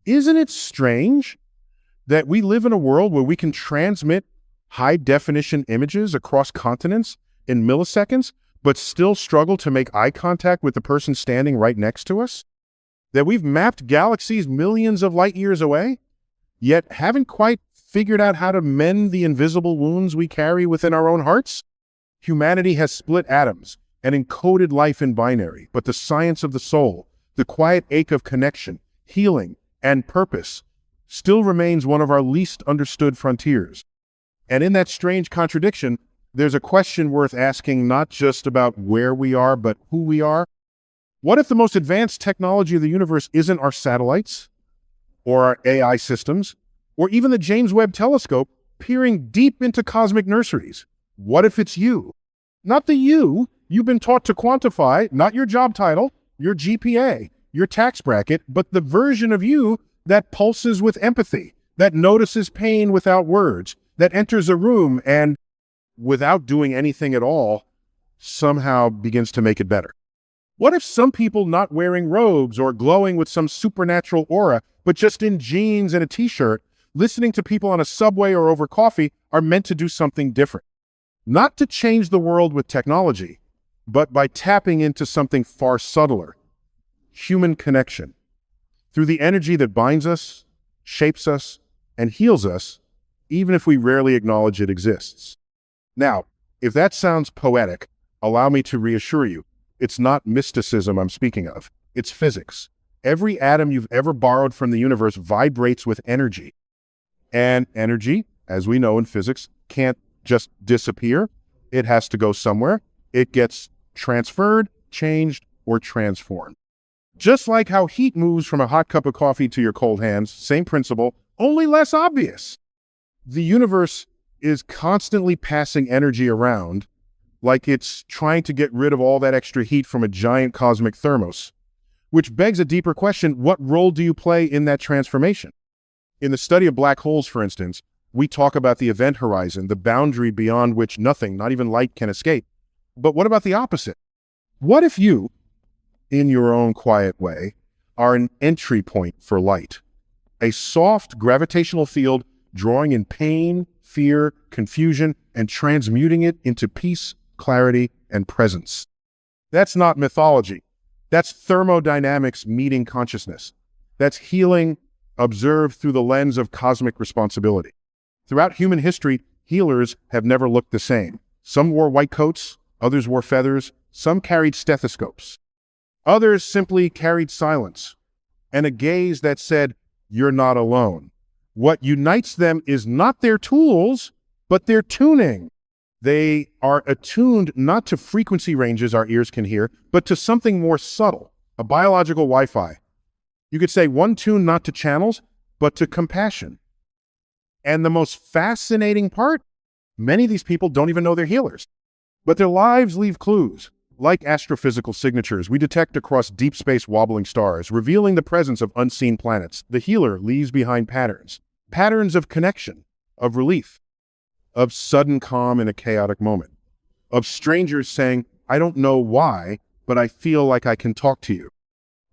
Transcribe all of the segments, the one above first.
Isn't it strange that we live in a world where we can transmit high-definition images across continents in milliseconds, but still struggle to make eye contact with the person standing right next to us? That we've mapped galaxies millions of light years away, yet haven't quite figured out how to mend the invisible wounds we carry within our own hearts? Humanity has split atoms and encoded life in binary, but the science of the soul, the quiet ache of connection, healing, and purpose still remains one of our least understood frontiers. And in that strange contradiction, there's a question worth asking, not just about where we are, but who we are. What if the most advanced technology of the universe isn't our satellites, or our AI systems, or even the James Webb Telescope peering deep into cosmic nurseries? What if it's you? Not the you you've been taught to quantify, not your job title, your GPA, your tax bracket, but the version of you that pulses with empathy, that notices pain without words, that enters a room and, without doing anything at all, somehow begins to make it better. What if some people not wearing robes or glowing with some supernatural aura, but just in jeans and a t-shirt, listening to people on a subway or over coffee, are meant to do something different? Not to change the world with technology, but by tapping into something far subtler: human connection. Through the energy that binds us, shapes us, and heals us, even if we rarely acknowledge it exists. Now, if that sounds poetic, allow me to reassure you, it's not mysticism I'm speaking of. It's physics. Every atom you've ever borrowed from the universe vibrates with energy. And energy, as we know in physics, can't just disappear. It has to go somewhere. It gets transferred, changed, or transformed. Just like how heat moves from a hot cup of coffee to your cold hands, same principle, only less obvious. The universe is constantly passing energy around, like it's trying to get rid of all that extra heat from a giant cosmic thermos, which begs a deeper question: what role do you play in that transformation? In the study of black holes, for instance, we talk about the event horizon, the boundary beyond which nothing, not even light, can escape. But what about the opposite? What if you, in your own quiet way, are an entry point for light? A soft gravitational field drawing in pain, fear, confusion, and transmuting it into peace, clarity, and presence. That's not mythology. That's thermodynamics meeting consciousness. That's healing observed through the lens of cosmic responsibility. Throughout human history, healers have never looked the same. Some wore white coats, others wore feathers, some carried stethoscopes. Others simply carried silence and a gaze that said, "You're not alone." What unites them is not their tools, but their tuning. They are attuned not to frequency ranges our ears can hear, but to something more subtle, a biological Wi-Fi. You could say one tune not to channels, but to compassion. And the most fascinating part, many of these people don't even know they're healers, but their lives leave clues. Like astrophysical signatures we detect across deep space wobbling stars, revealing the presence of unseen planets. The healer leaves behind patterns. Patterns of connection, of relief, of sudden calm in a chaotic moment, of strangers saying, "I don't know why, but I feel like I can talk to you."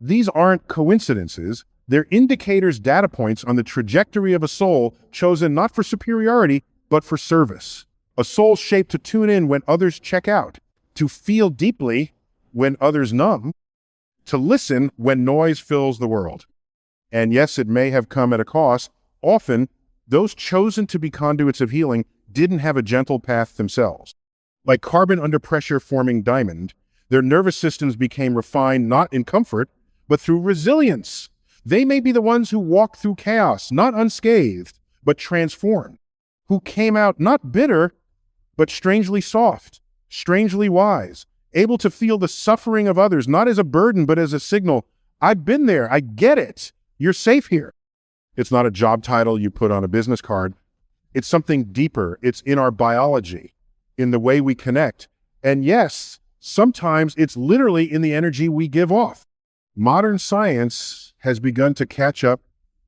These aren't coincidences. They're indicators, data points on the trajectory of a soul chosen not for superiority, but for service. A soul shaped to tune in when others check out, to feel deeply when others numb, to listen when noise fills the world. And yes, it may have come at a cost. Often, those chosen to be conduits of healing didn't have a gentle path themselves. Like carbon under pressure forming diamond, their nervous systems became refined not in comfort, but through resilience. They may be the ones who walked through chaos, not unscathed, but transformed, who came out not bitter, but strangely soft, strangely wise, able to feel the suffering of others, not as a burden, but as a signal. "I've been there, I get it, you're safe here." It's not a job title you put on a business card. It's something deeper. It's in our biology, in the way we connect. And yes, sometimes it's literally in the energy we give off. Modern science has begun to catch up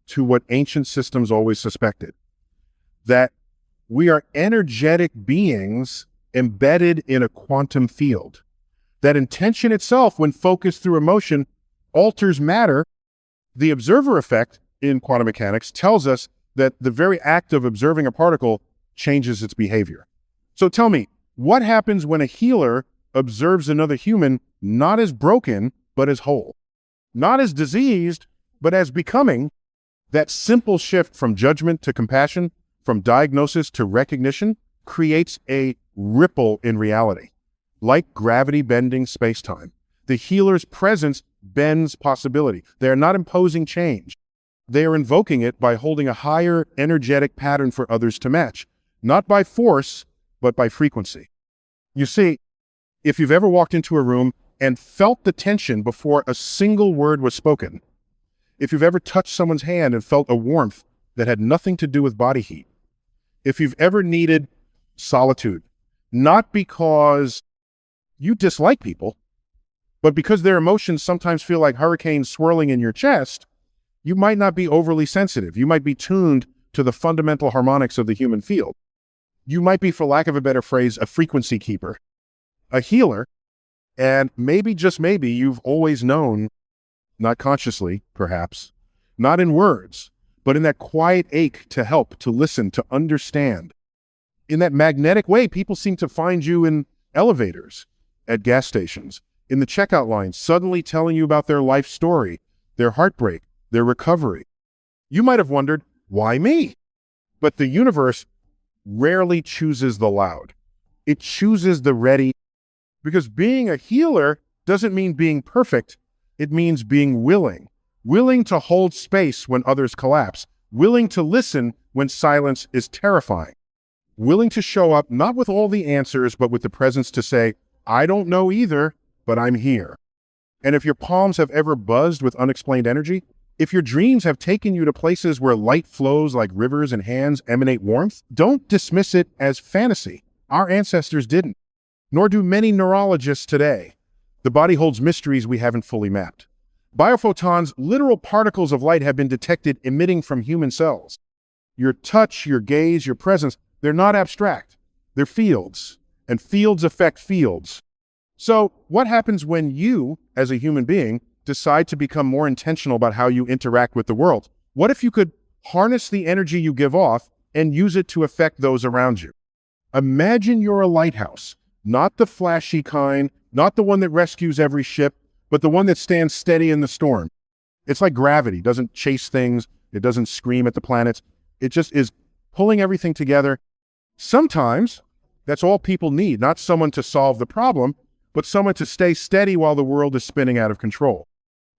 to what ancient systems always suspected, that we are energetic beings embedded in a quantum field, that intention itself, when focused through emotion, alters matter. The observer effect in quantum mechanics tells us that the very act of observing a particle changes its behavior. So tell me, what happens when a healer observes another human not as broken, but as whole? Not as diseased, but as becoming. That simple shift from judgment to compassion, from diagnosis to recognition, creates a ripple in reality. Like gravity bending space-time, the healer's presence bends possibility. They are not imposing change. They are invoking it by holding a higher energetic pattern for others to match, not by force, but by frequency. You see, if you've ever walked into a room and felt the tension before a single word was spoken, if you've ever touched someone's hand and felt a warmth that had nothing to do with body heat, if you've ever needed solitude, not because you dislike people, but because their emotions sometimes feel like hurricanes swirling in your chest, you might not be overly sensitive. You might be tuned to the fundamental harmonics of the human field. You might be, for lack of a better phrase, a frequency keeper, a healer, and maybe, just maybe, you've always known, not consciously, perhaps, not in words, but in that quiet ache to help, to listen, to understand. In that magnetic way, people seem to find you in elevators, at gas stations, in the checkout line, suddenly telling you about their life story, their heartbreak, their recovery. You might have wondered, why me? But the universe rarely chooses the loud. It chooses the ready, because being a healer doesn't mean being perfect. It means being willing to hold space when others collapse, willing to listen when silence is terrifying, willing to show up not with all the answers, but with the presence to say, I don't know either, but I'm here. And if your palms have ever buzzed with unexplained energy, if your dreams have taken you to places where light flows like rivers and hands emanate warmth, don't dismiss it as fantasy. Our ancestors didn't, nor do many neurologists today. The body holds mysteries we haven't fully mapped. Biophotons, literal particles of light, have been detected emitting from human cells. Your touch, your gaze, your presence, they're not abstract. They're fields, and fields affect fields. So what happens when you, as a human being, decide to become more intentional about how you interact with the world? What if you could harness the energy you give off and use it to affect those around you? Imagine you're a lighthouse, not the flashy kind, not the one that rescues every ship, but the one that stands steady in the storm. It's like gravity, doesn't chase things, it doesn't scream at the planets, it just is pulling everything together. Sometimes that's all people need, not someone to solve the problem, but someone to stay steady while the world is spinning out of control.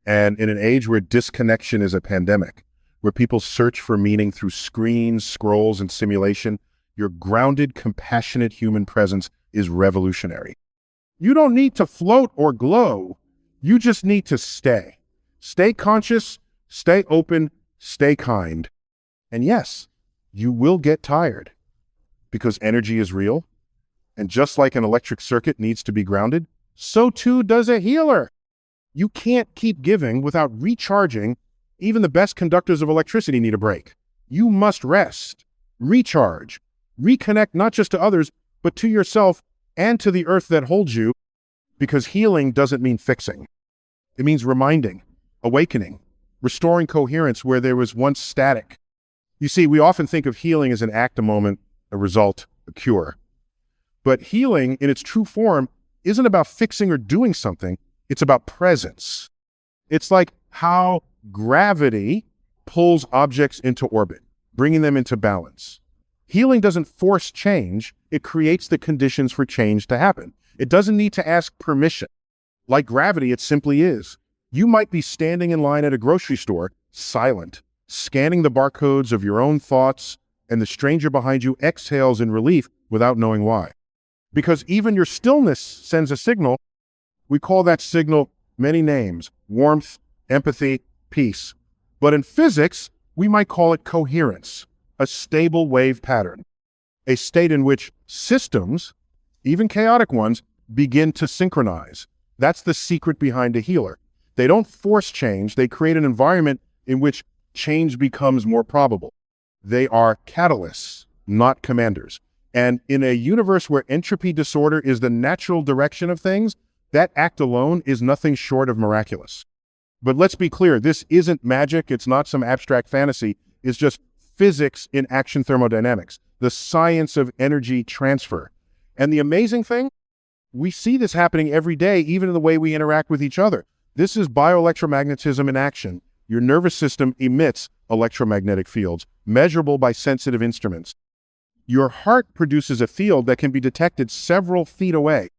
And in an age where disconnection is a pandemic, where people search for meaning through screens, scrolls, and simulation, your grounded, compassionate human presence is revolutionary. You don't need to float or glow. You just need to stay. Stay conscious, stay open, stay kind. And yes, you will get tired because energy is real. And just like an electric circuit needs to be grounded, so too does a healer. You can't keep giving without recharging. Even the best conductors of electricity need a break. You must rest, recharge, reconnect not just to others, but to yourself and to the earth that holds you, because healing doesn't mean fixing. It means reminding, awakening, restoring coherence where there was once static. You see, we often think of healing as an act, a moment, a result, a cure. But healing in its true form isn't about fixing or doing something. It's about presence. It's like how gravity pulls objects into orbit, bringing them into balance. Healing doesn't force change. It creates the conditions for change to happen. It doesn't need to ask permission. Like gravity, it simply is. You might be standing in line at a grocery store, silent, scanning the barcodes of your own thoughts, and the stranger behind you exhales in relief without knowing why. Because even your stillness sends a signal. We call that signal many names: warmth, empathy, peace. But in physics, we might call it coherence, a stable wave pattern, a state in which systems, even chaotic ones, begin to synchronize. That's the secret behind a healer. They don't force change. They create an environment in which change becomes more probable. They are catalysts, not commanders. And in a universe where entropy disorder is the natural direction of things, that act alone is nothing short of miraculous. But let's be clear, this isn't magic. It's not some abstract fantasy. It's just physics in action thermodynamics, the science of energy transfer. And the amazing thing, we see this happening every day, even in the way we interact with each other. This is bioelectromagnetism in action. Your nervous system emits electromagnetic fields, measurable by sensitive instruments. Your heart produces a field that can be detected several feet away.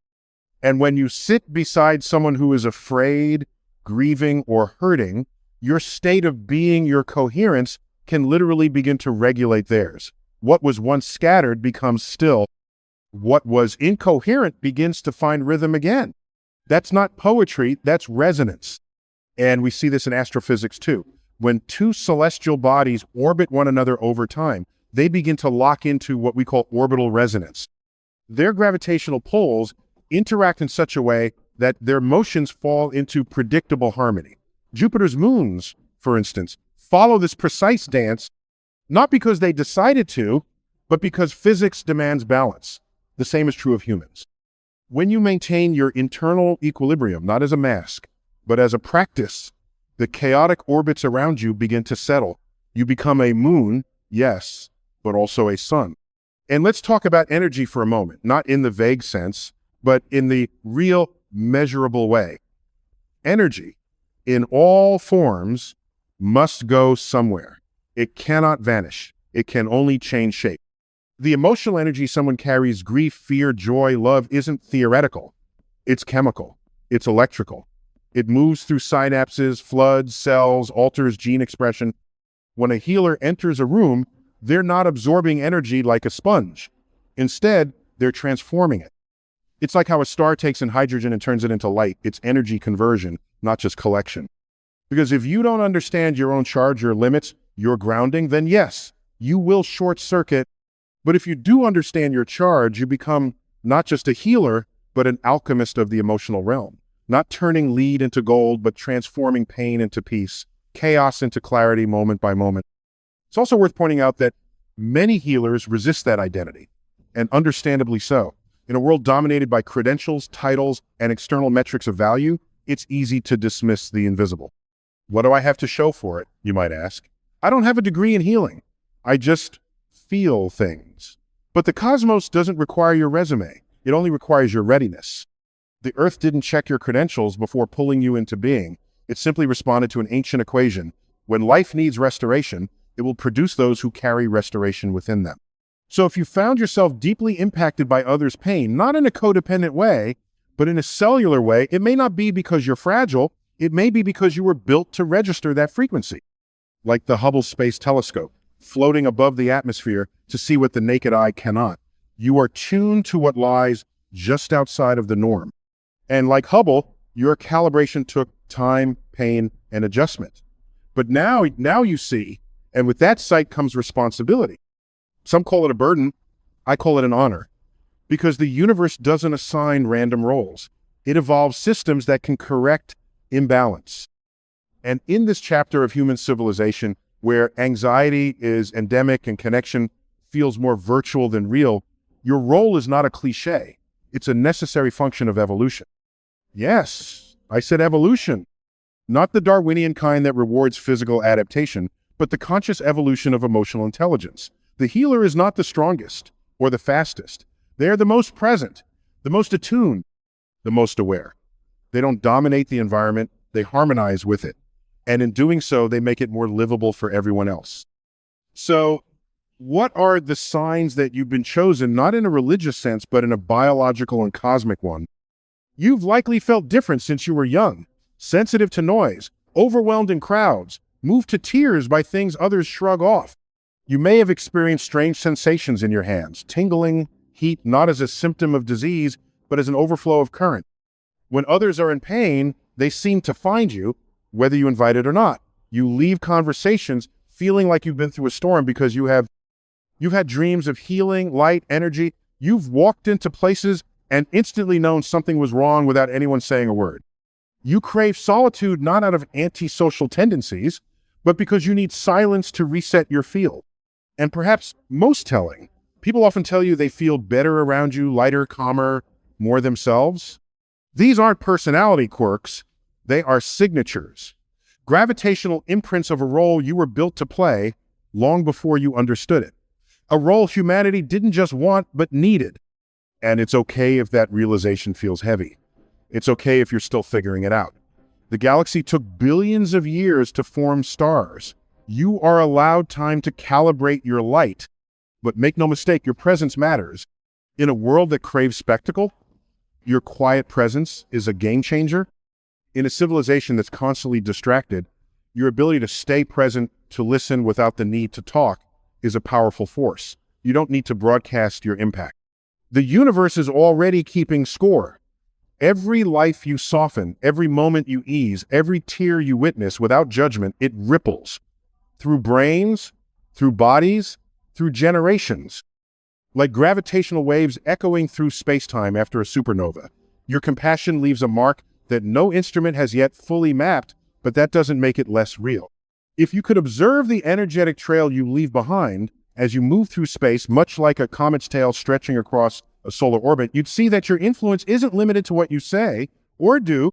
And when you sit beside someone who is afraid, grieving, or hurting, your state of being, your coherence, can literally begin to regulate theirs. What was once scattered becomes still. What was incoherent begins to find rhythm again. That's not poetry, that's resonance. And we see this in astrophysics too. When two celestial bodies orbit one another over time, they begin to lock into what we call orbital resonance. Their gravitational poles interact in such a way that their motions fall into predictable harmony. Jupiter's moons, for instance, follow this precise dance, not because they decided to, but because physics demands balance. The same is true of humans. When you maintain your internal equilibrium, not as a mask, but as a practice, the chaotic orbits around you begin to settle. You become a moon, yes, but also a sun. And let's talk about energy for a moment, not in the vague sense, but in the real measurable way. Energy, in all forms, must go somewhere. It cannot vanish. It can only change shape. The emotional energy someone carries, grief, fear, joy, love, isn't theoretical. It's chemical. It's electrical. It moves through synapses, floods, cells, alters gene expression. When a healer enters a room, they're not absorbing energy like a sponge. Instead, they're transforming it. It's like how a star takes in hydrogen and turns it into light. It's energy conversion, not just collection. Because if you don't understand your own charge, your limits, your grounding, then yes, you will short circuit. But if you do understand your charge, you become not just a healer, but an alchemist of the emotional realm. Not turning lead into gold, but transforming pain into peace, chaos into clarity moment by moment. It's also worth pointing out that many healers resist that identity, and understandably so. In a world dominated by credentials, titles, and external metrics of value, it's easy to dismiss the invisible. What do I have to show for it, you might ask? I don't have a degree in healing. I just feel things. But the cosmos doesn't require your resume. It only requires your readiness. The Earth didn't check your credentials before pulling you into being. It simply responded to an ancient equation. When life needs restoration, it will produce those who carry restoration within them. So if you found yourself deeply impacted by others' pain, not in a codependent way, but in a cellular way, it may not be because you're fragile. It may be because you were built to register that frequency. Like the Hubble Space Telescope, floating above the atmosphere to see what the naked eye cannot. You are tuned to what lies just outside of the norm. And like Hubble, your calibration took time, pain, and adjustment. But now you see, and with that sight comes responsibility. Some call it a burden. I call it an honor. Because the universe doesn't assign random roles. It evolves systems that can correct imbalance. And in this chapter of human civilization, where anxiety is endemic and connection feels more virtual than real, your role is not a cliche. It's a necessary function of evolution. Yes, I said evolution. Not the Darwinian kind that rewards physical adaptation, but the conscious evolution of emotional intelligence. The healer is not the strongest or the fastest. They are the most present, the most attuned, the most aware. They don't dominate the environment, they harmonize with it. And in doing so, they make it more livable for everyone else. So, what are the signs that you've been chosen, not in a religious sense, but in a biological and cosmic one? You've likely felt different since you were young, sensitive to noise, overwhelmed in crowds, moved to tears by things others shrug off. You may have experienced strange sensations in your hands, tingling, heat, not as a symptom of disease, but as an overflow of current. When others are in pain, they seem to find you, whether you invite it or not. You leave conversations feeling like you've been through a storm because you've had dreams of healing, light, energy. You've walked into places and instantly known something was wrong without anyone saying a word. You crave solitude not out of antisocial tendencies, but because you need silence to reset your field. And perhaps most telling, people often tell you they feel better around you, lighter, calmer, more themselves. These aren't personality quirks, they are signatures. Gravitational imprints of a role you were built to play long before you understood it. A role humanity didn't just want, but needed. And it's okay if that realization feels heavy. It's okay if you're still figuring it out. The galaxy took billions of years to form stars. You are allowed time to calibrate your light. But make no mistake, your presence matters. In a world that craves spectacle, your quiet presence is a game changer. In a civilization that's constantly distracted, your ability to stay present, to listen without the need to talk, is a powerful force. You don't need to broadcast your impact. The universe is already keeping score. Every life you soften, every moment you ease, every tear you witness without judgment, it ripples through brains, through bodies, through generations. Like gravitational waves echoing through space-time after a supernova. Your compassion leaves a mark that no instrument has yet fully mapped, but that doesn't make it less real. If you could observe the energetic trail you leave behind as you move through space, much like a comet's tail stretching across a solar orbit, you'd see that your influence isn't limited to what you say or do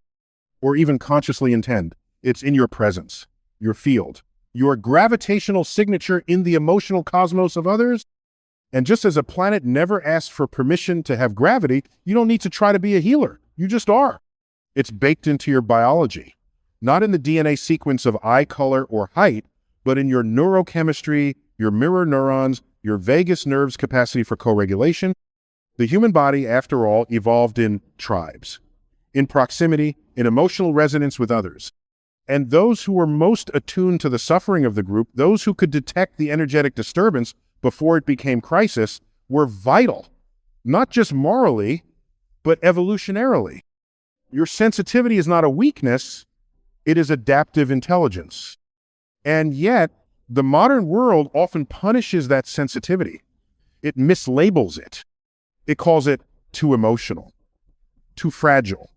or even consciously intend. It's in your presence, your field, your gravitational signature in the emotional cosmos of others. And just as a planet never asks for permission to have gravity, you don't need to try to be a healer. You just are. It's baked into your biology, not in the DNA sequence of eye color or height, but in your neurochemistry, your mirror neurons, your vagus nerve's capacity for co-regulation. The human body, after all, evolved in tribes, in proximity, in emotional resonance with others. And those who were most attuned to the suffering of the group, those who could detect the energetic disturbance before it became crisis, were vital, not just morally, but evolutionarily. Your sensitivity is not a weakness, it is adaptive intelligence. And yet, the modern world often punishes that sensitivity. It mislabels it. It calls it too emotional, too fragile,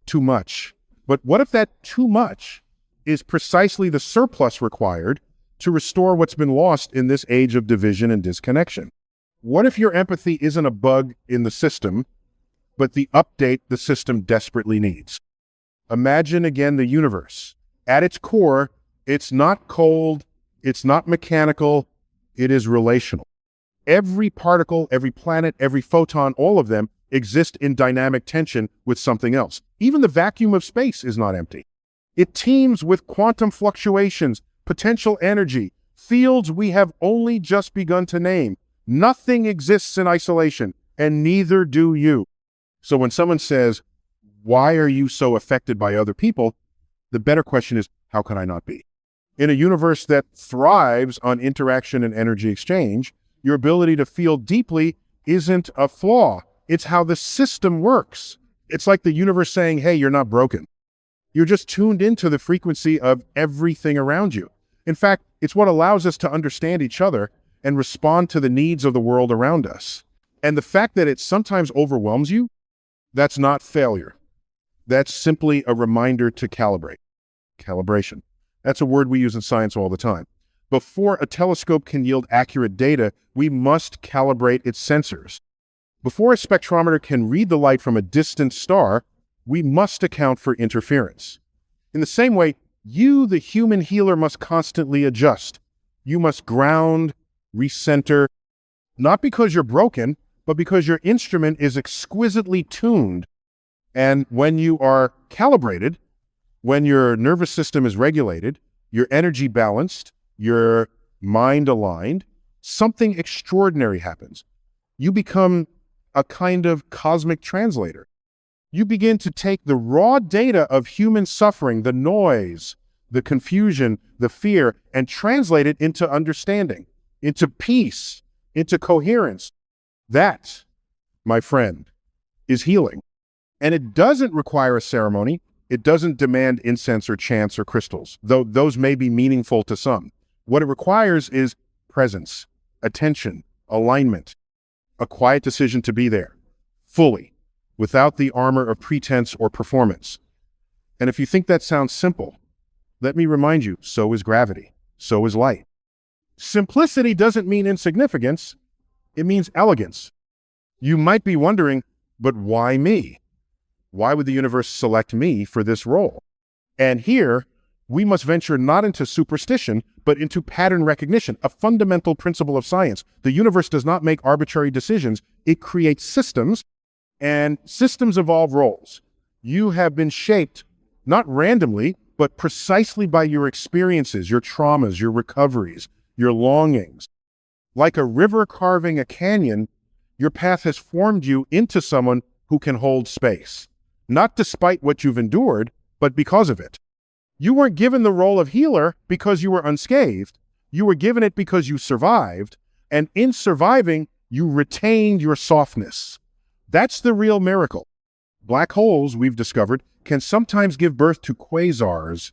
too much. But what if that too much is precisely the surplus required to restore what's been lost in this age of division and disconnection? What if your empathy isn't a bug in the system, but the update the system desperately needs? Imagine again the universe. At its core, it's not cold, it's not mechanical, it is relational. Every particle, every planet, every photon, all of them exist in dynamic tension with something else. Even the vacuum of space is not empty. It teems with quantum fluctuations, potential energy, fields we have only just begun to name. Nothing exists in isolation, and neither do you. So when someone says, why are you so affected by other people? The better question is, how can I not be? In a universe that thrives on interaction and energy exchange, your ability to feel deeply isn't a flaw. It's how the system works. It's like the universe saying, hey, you're not broken. You're just tuned into the frequency of everything around you. In fact, it's what allows us to understand each other and respond to the needs of the world around us. And the fact that it sometimes overwhelms you, that's not failure. That's simply a reminder to calibrate. Calibration. That's a word we use in science all the time. Before a telescope can yield accurate data, we must calibrate its sensors. Before a spectrometer can read the light from a distant star, we must account for interference. In the same way, you, the human healer, must constantly adjust. You must ground, recenter, not because you're broken, but because your instrument is exquisitely tuned. And when you are calibrated, when your nervous system is regulated, your energy balanced, your mind aligned, something extraordinary happens. You become a kind of cosmic translator. You begin to take the raw data of human suffering, the noise, the confusion, the fear, and translate it into understanding, into peace, into coherence. That, my friend, is healing. And it doesn't require a ceremony. It doesn't demand incense or chants or crystals, though those may be meaningful to some. What it requires is presence, attention, alignment, a quiet decision to be there, fully, without the armor of pretense or performance. And if you think that sounds simple, let me remind you, so is gravity, so is light. Simplicity doesn't mean insignificance, it means elegance. You might be wondering, but why me? Why would the universe select me for this role? And here, We must venture not into superstition, but into pattern recognition, a fundamental principle of science. The universe does not make arbitrary decisions. It creates systems, and systems evolve roles. You have been shaped, not randomly, but precisely by your experiences, your traumas, your recoveries, your longings. Like a river carving a canyon, your path has formed you into someone who can hold space, not despite what you've endured, but because of it. You weren't given the role of healer because you were unscathed. You were given it because you survived, and in surviving, you retained your softness. That's the real miracle. Black holes, we've discovered, can sometimes give birth to quasars,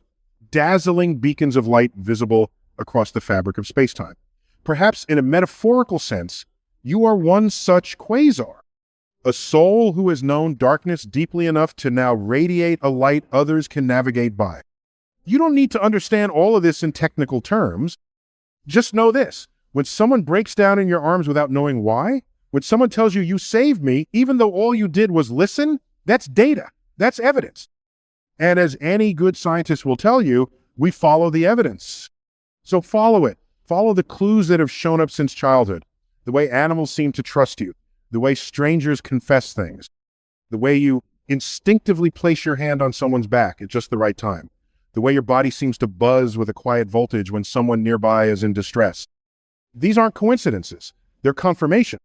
dazzling beacons of light visible across the fabric of space-time. Perhaps in a metaphorical sense, you are one such quasar, a soul who has known darkness deeply enough to now radiate a light others can navigate by. You don't need to understand all of this in technical terms. Just know this: when someone breaks down in your arms without knowing why, when someone tells you, "You saved me," even though all you did was listen, that's data. That's evidence. And as any good scientist will tell you, we follow the evidence. So follow it. Follow the clues that have shown up since childhood. The way animals seem to trust you. The way strangers confess things. The way you instinctively place your hand on someone's back at just the right time. The way your body seems to buzz with a quiet voltage when someone nearby is in distress. These aren't coincidences. They're confirmation.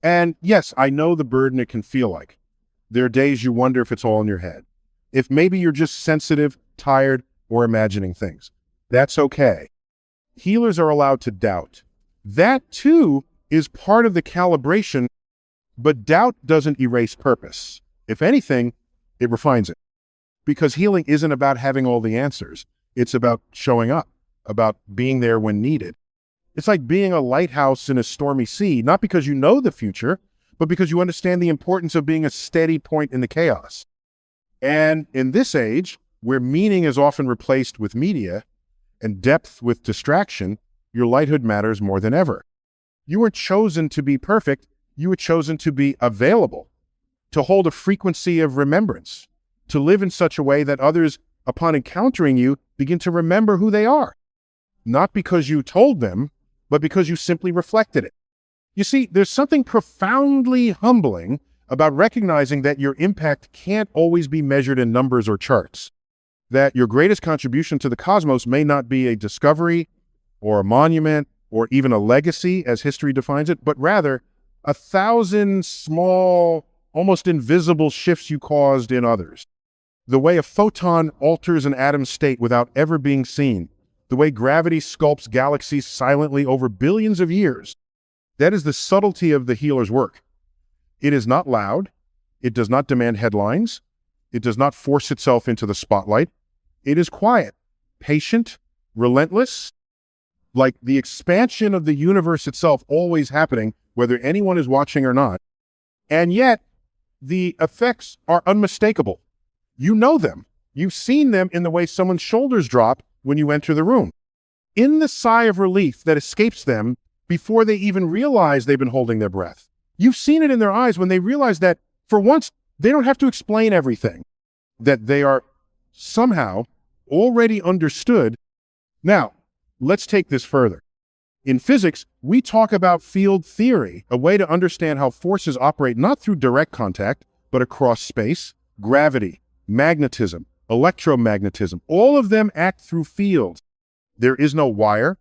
And yes, I know the burden it can feel like. There are days you wonder if it's all in your head. If maybe you're just sensitive, tired, or imagining things. That's okay. Healers are allowed to doubt. That, too, is part of the calibration, but doubt doesn't erase purpose. If anything, it refines it. Because healing isn't about having all the answers. It's about showing up, about being there when needed. It's like being a lighthouse in a stormy sea, not because you know the future, but because you understand the importance of being a steady point in the chaos. And in this age, where meaning is often replaced with media and depth with distraction, your lighthood matters more than ever. You weren't chosen to be perfect. You were chosen to be available, to hold a frequency of remembrance, to live in such a way that others, upon encountering you, begin to remember who they are. Not because you told them, but because you simply reflected it. You see, there's something profoundly humbling about recognizing that your impact can't always be measured in numbers or charts. That your greatest contribution to the cosmos may not be a discovery or a monument or even a legacy as history defines it, but rather 1,000 small, almost invisible shifts you caused in others. The way a photon alters an atom's state without ever being seen. The way gravity sculpts galaxies silently over billions of years. That is the subtlety of the healer's work. It is not loud. It does not demand headlines. It does not force itself into the spotlight. It is quiet, patient, relentless, like the expansion of the universe itself always happening, whether anyone is watching or not. And yet, the effects are unmistakable. You know them. You've seen them in the way someone's shoulders drop when you enter the room. In the sigh of relief that escapes them before they even realize they've been holding their breath. You've seen it in their eyes when they realize that, for once, they don't have to explain everything, that they are somehow already understood. Now, let's take this further. In physics, we talk about field theory, a way to understand how forces operate not through direct contact, but across space, gravity, magnetism, electromagnetism. All of them act through fields. There is no wire,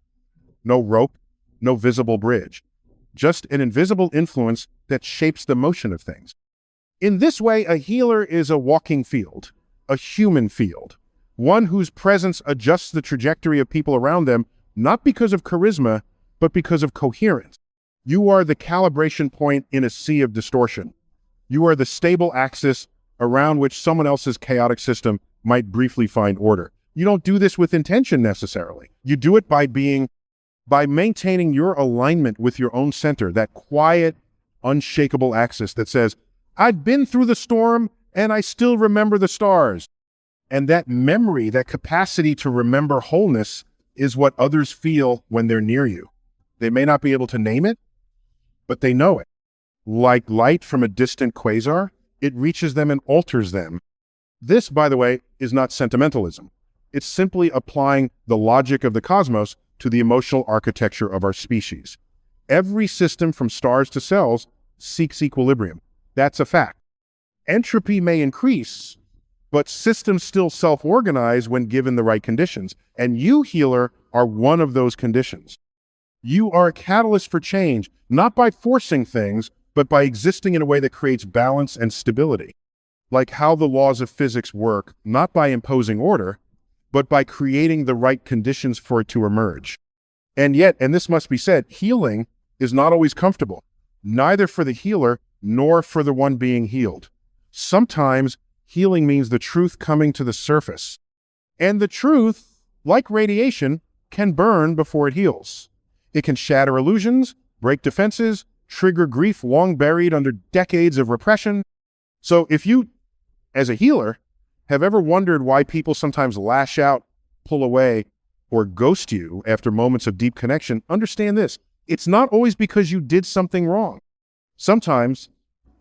no rope, no visible bridge, just an invisible influence that shapes the motion of things. In this way, a healer is a walking field, a human field, one whose presence adjusts the trajectory of people around them, not because of charisma, but because of coherence. You are the calibration point in a sea of distortion. You are the stable axis around which someone else's chaotic system might briefly find order. You don't do this with intention necessarily. You do it by maintaining your alignment with your own center, that quiet, unshakable axis that says, I've been through the storm and I still remember the stars. And that memory, that capacity to remember wholeness is what others feel when they're near you. They may not be able to name it, but they know it. Like light from a distant quasar, it reaches them and alters them. This, by the way, is not sentimentalism. It's simply applying the logic of the cosmos to the emotional architecture of our species. Every system from stars to cells seeks equilibrium. That's a fact. Entropy may increase, but systems still self-organize when given the right conditions. And you, healer, are one of those conditions. You are a catalyst for change, not by forcing things, but by existing in a way that creates balance and stability. Like how the laws of physics work, not by imposing order, but by creating the right conditions for it to emerge. And yet, and this must be said, healing is not always comfortable, neither for the healer nor for the one being healed. Sometimes healing means the truth coming to the surface. And the truth, like radiation, can burn before it heals. It can shatter illusions, break defenses, trigger grief long buried under decades of repression. So if you, as a healer, have ever wondered why people sometimes lash out, pull away, or ghost you after moments of deep connection, understand this. It's not always because you did something wrong. Sometimes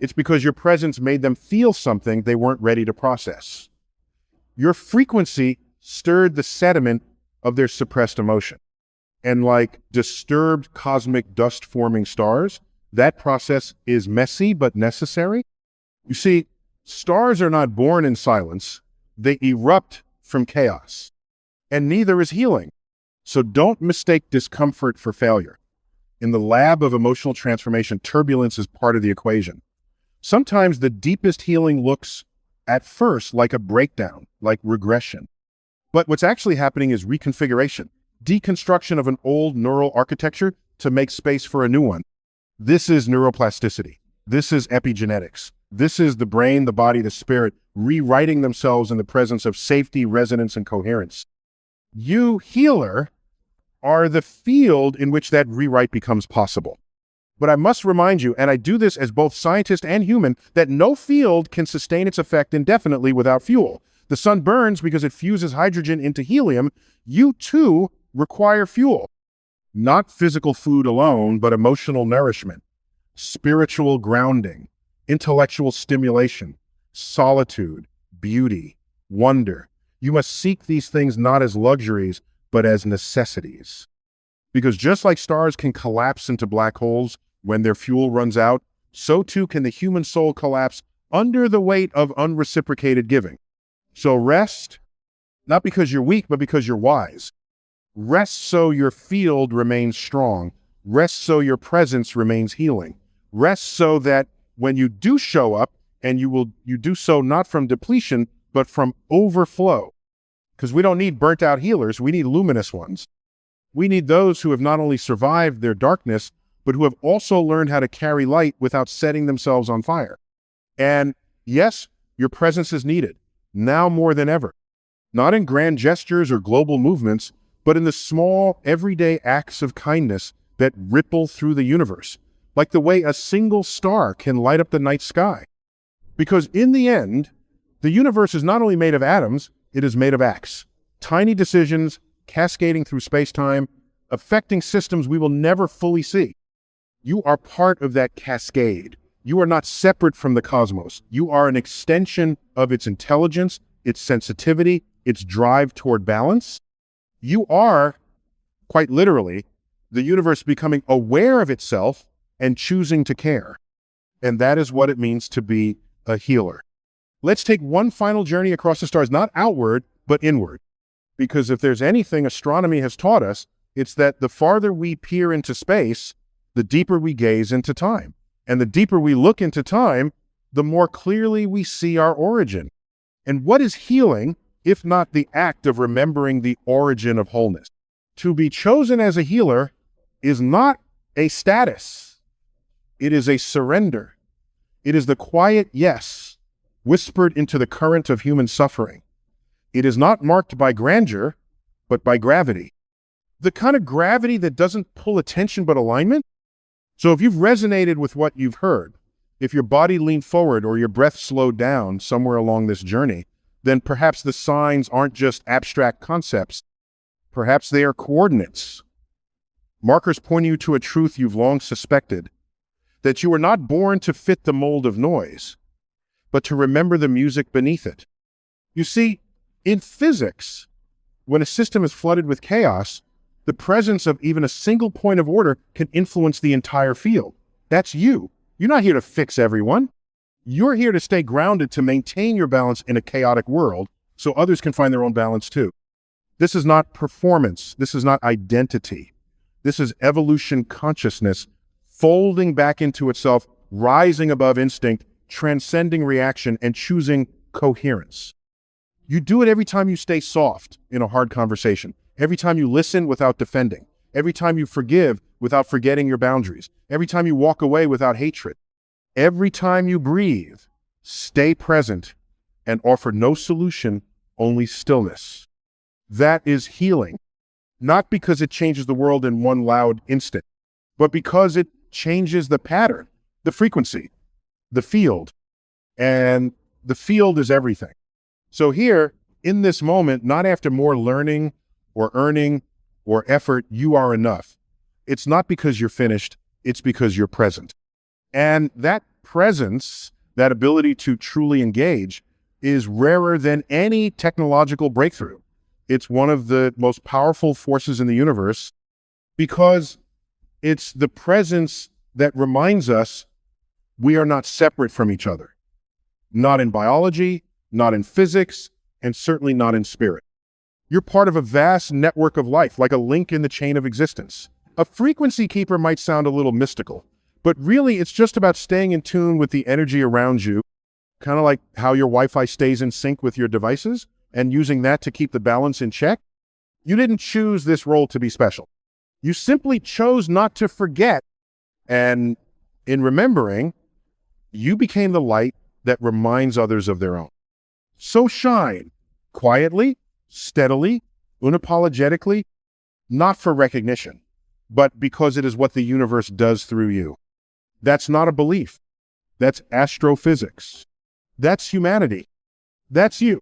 it's because your presence made them feel something they weren't ready to process. Your frequency stirred the sediment of their suppressed emotion. And like disturbed cosmic dust-forming stars, that process is messy but necessary. You see, stars are not born in silence. They erupt from chaos. And neither is healing. So don't mistake discomfort for failure. In the lab of emotional transformation, turbulence is part of the equation. Sometimes the deepest healing looks, at first, like a breakdown, like regression. But what's actually happening is reconfiguration, deconstruction of an old neural architecture to make space for a new one. This is neuroplasticity. This is epigenetics. This is the brain, the body, the spirit, rewriting themselves in the presence of safety, resonance, and coherence. You, healer, are the field in which that rewrite becomes possible. But I must remind you, and I do this as both scientist and human, that no field can sustain its effect indefinitely without fuel. The sun burns because it fuses hydrogen into helium. You, too, require fuel. Not physical food alone, but emotional nourishment, spiritual grounding, intellectual stimulation, solitude, beauty, wonder. You must seek these things not as luxuries, but as necessities. Because just like stars can collapse into black holes when their fuel runs out, so too can the human soul collapse under the weight of unreciprocated giving. So rest, not because you're weak, but because you're wise. Rest so your field remains strong. Rest so your presence remains healing. Rest so that when you do show up, and you do so not from depletion, but from overflow. Because we don't need burnt out healers, we need luminous ones. We need those who have not only survived their darkness, but who have also learned how to carry light without setting themselves on fire. And yes, your presence is needed, now more than ever. Not in grand gestures or global movements, but in the small, everyday acts of kindness that ripple through the universe, like the way a single star can light up the night sky. Because in the end, the universe is not only made of atoms, it is made of acts. Tiny decisions cascading through space-time, affecting systems we will never fully see. You are part of that cascade. You are not separate from the cosmos. You are an extension of its intelligence, its sensitivity, its drive toward balance. You are, quite literally, the universe becoming aware of itself and choosing to care. And that is what it means to be a healer. Let's take one final journey across the stars, not outward, but inward. Because if there's anything astronomy has taught us, it's that the farther we peer into space, the deeper we gaze into time. And the deeper we look into time, the more clearly we see our origin. And what is healing, if not the act of remembering the origin of wholeness? To be chosen as a healer is not a status. It is a surrender. It is the quiet yes, whispered into the current of human suffering. It is not marked by grandeur, but by gravity. The kind of gravity that doesn't pull attention but alignment. So if you've resonated with what you've heard, if your body leaned forward or your breath slowed down somewhere along this journey, then perhaps the signs aren't just abstract concepts. Perhaps they are coordinates. Markers pointing you to a truth you've long suspected, that you were not born to fit the mold of noise, but to remember the music beneath it. You see, in physics, When a system is flooded with chaos, the presence of even a single point of order can influence the entire field. That's you. You're not here to fix everyone. You're here to stay grounded, to maintain your balance in a chaotic world so others can find their own balance too. This is not performance. This is not identity. This is evolution consciousness folding back into itself, rising above instinct, transcending reaction, and choosing coherence. You do it every time you stay soft in a hard conversation, every time you listen without defending, every time you forgive without forgetting your boundaries, every time you walk away without hatred, every time you breathe, stay present and offer no solution, only stillness. That is healing, not because it changes the world in one loud instant, but because it changes the pattern, the frequency, the field, and the field is everything. So here, in this moment, not after more learning or earning or effort, you are enough. It's not because you're finished, it's because you're present. And that presence, that ability to truly engage, is rarer than any technological breakthrough. It's one of the most powerful forces in the universe because it's the presence that reminds us we are not separate from each other. Not in biology, not in physics, and certainly not in spirit. You're part of a vast network of life, like a link in the chain of existence. A frequency keeper might sound a little mystical, but really it's just about staying in tune with the energy around you, kind of like how your Wi-Fi stays in sync with your devices, and using that to keep the balance in check. You didn't choose this role to be special. You simply chose not to forget, and in remembering, you became the light that reminds others of their own. So shine, quietly, steadily, unapologetically, not for recognition, but because it is what the universe does through you. That's not a belief. That's astrophysics. That's humanity. That's you.